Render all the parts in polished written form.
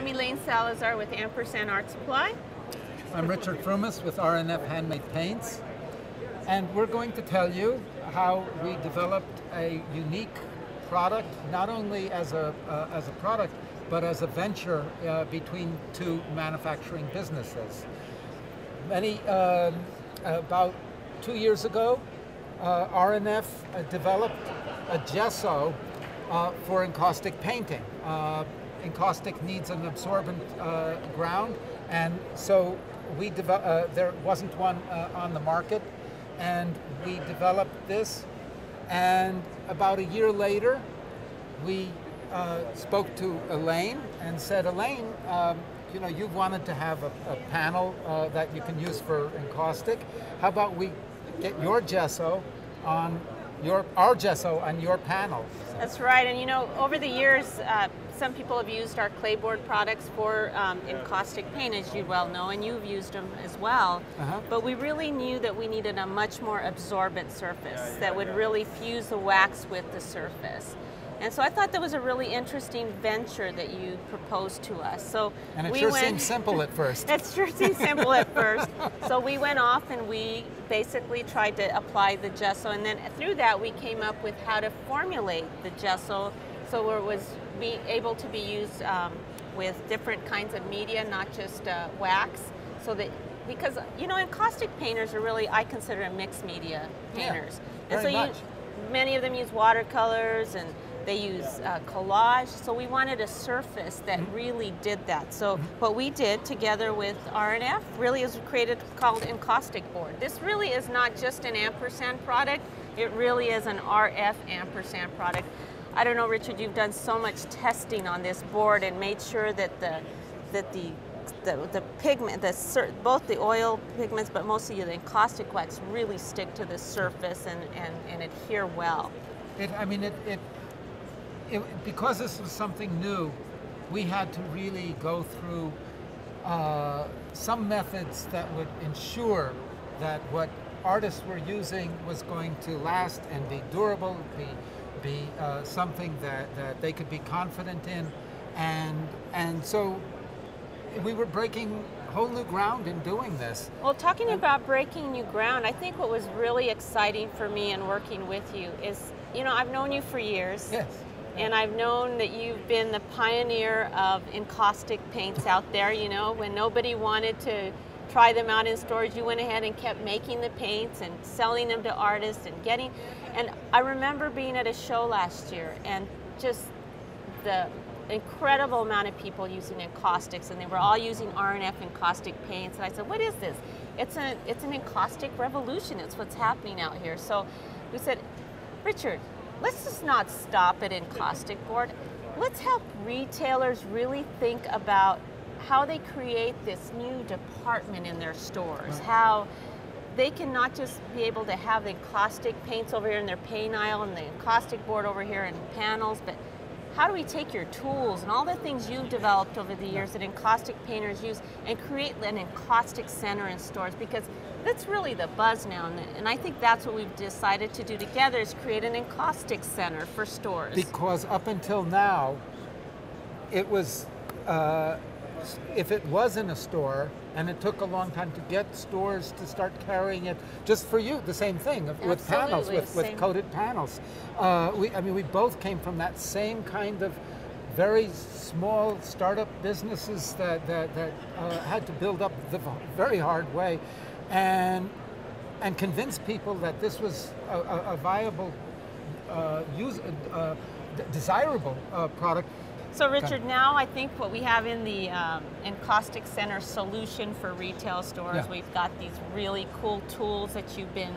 I'm Elaine Salazar with Ampersand Art Supply. I'm Richard Frumess with R&F Handmade Paints, and we're going to tell you how we developed a unique product, not only as a product, but as a venture between two manufacturing businesses. About 2 years ago, R&F developed a gesso for encaustic painting. Encaustic needs an absorbent ground, and so there wasn't one on the market, and we developed this. And about a year later, we spoke to Elaine and said, Elaine, you know, you've wanted to have a panel that you can use for encaustic. How about we get your gesso on our gesso on your panel? That's right, and you know, over the years, some people have used our clayboard products for encaustic paint, as you well know, and you've used them as well. But we really knew that we needed a much more absorbent surface that would really fuse the wax with the surface. And so I thought that was a really interesting venture that you proposed to us. So and it sure seemed simple at first. It sure seemed simple at first. So we went off and we basically tried to apply the gesso, and then through that we came up with how to formulate the gesso so it was able to be used with different kinds of media, not just wax. So that, because you know, encaustic painters are really, I consider them mixed media painters. Yeah, and so many of them use watercolors and they use collage, so we wanted a surface that really did that. So what we did together with R&F really is created called Encausticbord. This really is not just an Ampersand product, it really is an RF Ampersand product. I don't know, Richard, you've done so much testing on this board and made sure that the pigment, both the oil pigments, but mostly the encaustic wax really stick to the surface and adhere well. Because this was something new, we had to really go through some methods that would ensure that what artists were using was going to last and be durable, be something that they could be confident in, and so we were breaking whole new ground in doing this. Well, talking about breaking new ground, I think what was really exciting for me in working with you is, you know, I've known you for years. Yes. And I've known that you've been the pioneer of encaustic paints out there. You know, when nobody wanted to try them out in stores, you went ahead and kept making the paints and selling them to artists and I remember being at a show last year and just the incredible amount of people using encaustics, and they were all using R&F encaustic paints, and I said, what is this? It's an encaustic revolution. It's what's happening out here. So we said, Richard, let's just not stop at Encausticbord. Let's help retailers really think about how they create this new department in their stores, how they can not just be able to have the encaustic paints over here in their paint aisle and the Encausticbord over here in panels, but how do we take your tools and all the things you've developed over the years that encaustic painters use and create an encaustic center in stores? Because that's really the buzz now, and I think that's what we've decided to do together, is create an encaustic center for stores. Because up until now, it was, if it was in a store, and it took a long time to get stores to start carrying it, just for you, the same thing, with panels, with coated panels. We both came from that same kind of very small startup businesses that had to build up the very hard way, and convince people that this was a viable, desirable product. So Richard, now I think what we have in the Encaustic Center solution for retail stores, we've got these really cool tools that you've been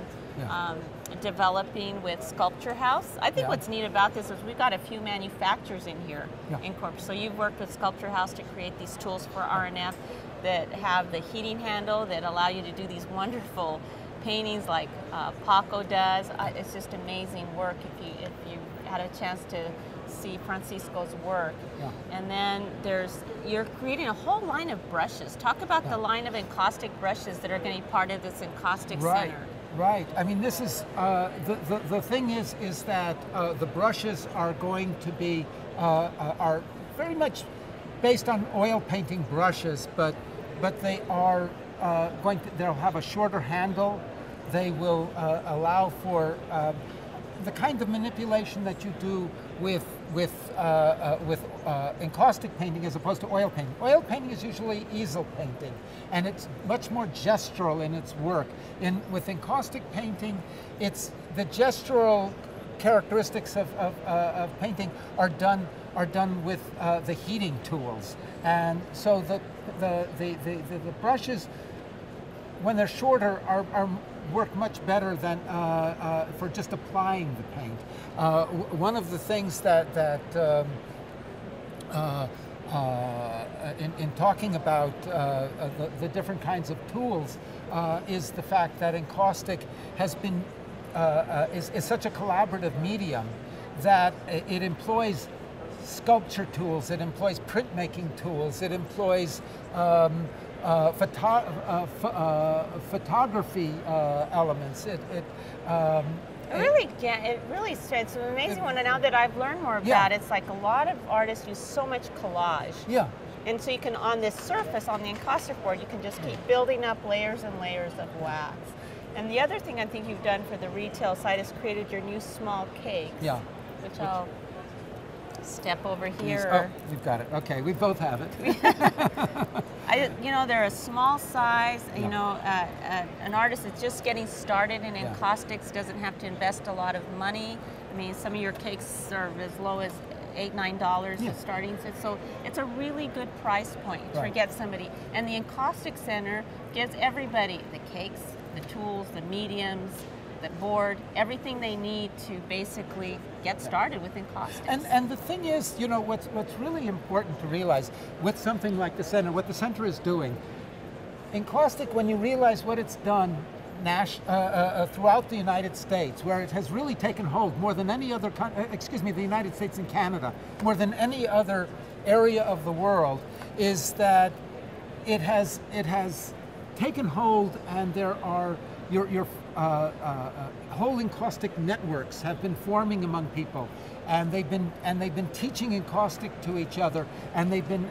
developing with Sculpture House. I think what's neat about this is we've got a few manufacturers in here in corporate. So you've worked with Sculpture House to create these tools for R&F that have the heating handle that allow you to do these wonderful paintings like Paco does. It's just amazing work if you had a chance to see Francisco's work. And then you're creating a whole line of brushes. Talk about the line of encaustic brushes that are going to be part of this encaustic center. Right. I mean, this is the thing is that the brushes are going to be are very much based on oil painting brushes, but they are they'll have a shorter handle. They will allow for the kind of manipulation that you do with encaustic painting as opposed to oil painting. Oil painting is usually easel painting, and it's much more gestural in its work. With encaustic painting, it's the gestural characteristics of painting are done with the heating tools, and so the brushes, when they're shorter, are work much better than for just applying the paint. One of the things that in talking about the different kinds of tools is the fact that encaustic has been is such a collaborative medium that it employs sculpture tools, it employs printmaking tools, it employs photography elements. It really it's an amazing one. And now that I've learned more about it, it's like a lot of artists use so much collage. Yeah. And so you can, on this surface, on the encaustic board, you can just keep building up layers and layers of wax. And the other thing I think you've done for the retail side is created your new small cakes. Yeah. Which I'll step over here. Oh, we've got it. Okay, we both have it. They're a small size. An artist that's just getting started in encaustics doesn't have to invest a lot of money. I mean, some of your cakes are as low as $8, $9 starting. So it's a really good price point to get somebody. And the Encaustic Center gives everybody the cakes, the tools, the mediums, the board, everything they need to basically get started with encaustics. And the thing is, what's really important to realize with something like the center, what the center is doing, encaustic, when you realize what it's done throughout the United States, where it has really taken hold more than any other, the United States and Canada, more than any other area of the world, is that it has taken hold, and there are your whole encaustic networks have been forming among people, and they've been teaching encaustic to each other, and they've been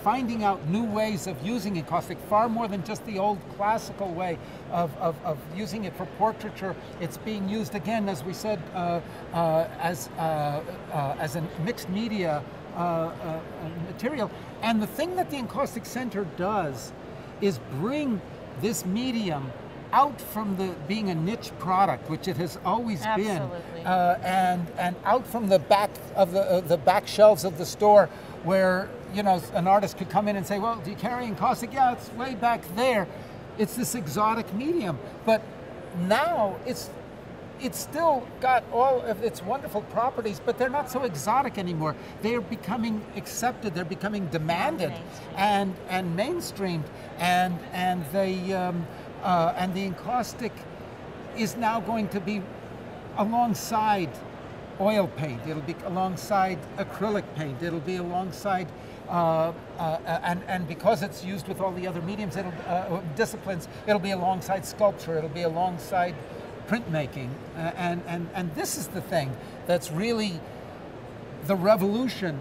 finding out new ways of using encaustic, far more than just the old classical way of using it for portraiture. It's being used again, as we said, as a mixed media material. And the thing that the Encaustic Center does is bring this medium out from being a niche product, which it has always been, and out from the back of the back shelves of the store, where an artist could come in and say, well, do you carry encaustic? Yeah, it's way back there. It's this exotic medium, but now it's still got all of its wonderful properties, but they're not so exotic anymore. They're becoming accepted. They're becoming demanded and mainstreamed, and the encaustic is now going to be alongside oil paint. It'll be alongside acrylic paint. It'll be alongside and because it's used with all the other mediums, disciplines, it'll be alongside sculpture. It'll be alongside printmaking, and this is the thing that's really the revolution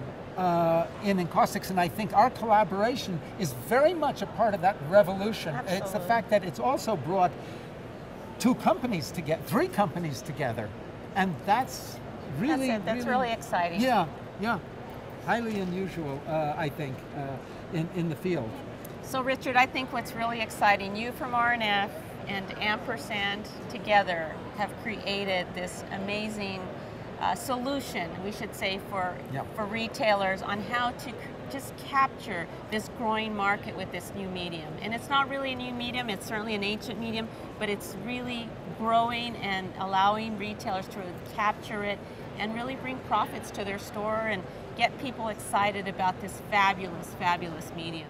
in encaustics, and I think our collaboration is very much a part of that revolution. Absolutely. It's the fact that it's also brought three companies together, and that's really really exciting. Yeah, highly unusual, I think, in the field. So Richard, I think what's really exciting, you from R&F and Ampersand together have created this amazing solution, we should say, for retailers on how to just capture this growing market with this new medium. And it's not really a new medium, it's certainly an ancient medium, but it's really growing and allowing retailers to really capture it and really bring profits to their store and get people excited about this fabulous, fabulous medium.